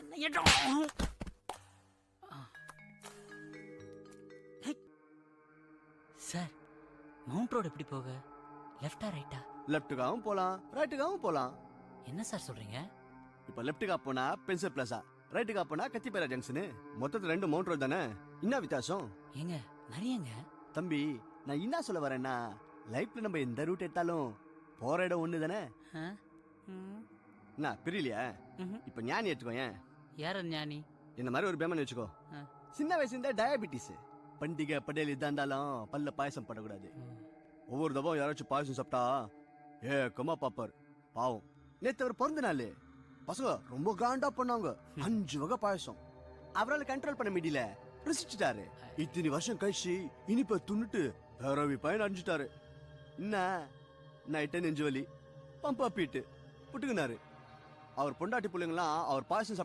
என்ன இடம்? Sir, mount road எப்படி போக? லெஃப்டா ரைட்டா? லெஃப்ட்டுக்காகவும் போலாம், ரைட்டுக்காகவும் போலாம். என்ன சார் சொல்றீங்க? இப்ப லெஃப்ட்டுக்கா போனா பென்சில் பிளாசா, ரைட்டுக்கா போனா கத்திப்பேரா ஜங்ஷனு. மொத்தத்துல 2 மவுண்ட் ரோடு தானே, என்ன வித்தியாசம்? ஏங்க நிறையங்க. தம்பி, நான் என்ன சொல்ல வரேன்னா, லைஃப்ல நம்ம எந்த ரூட் எடுத்தாலும் போற இடம் ஒண்ணு தானே. என்ன புரியலையா? இப்ப ஞானி எடுத்துக்கோ. ஏன் யார ஞானி? என்ன மாதிரி ஒரு பேமன் வச்சுக்கோ. சின்ன வயசுல இருந்தே டயபிட்டிஸ், பண்டிகை படையல் இதா இருந்தாலும் பல்ல பாயசம் படக்கூடாது. ஒவ்வொரு தபம் யாராச்சும் பாயசம் சாப்பிட்டா ஏக்கமா பாப்பாரு. பாவம், நேத்து அவர் பிறந்த நாள், பசங்க ரொம்ப கிராண்டா பண்ணாங்க. 5 வகை பாயசம். அவரால் கண்ட்ரோல் பண்ண முடியல, ருசிச்சுட்டாரு. இத்தனை வருஷம் கழிச்சு இனிப்ப துண்ணுட்டு பிறவி பயன் அடைஞ்சிட்டாரு. என்ன நைட்டே நெஞ்சு வலி, பம்பா பீட்டு புட்டுக்குனாரு. அவர் பொண்டாட்டி பிள்ளைங்களாம் அவர் பாயசம் சாப்பிட்ட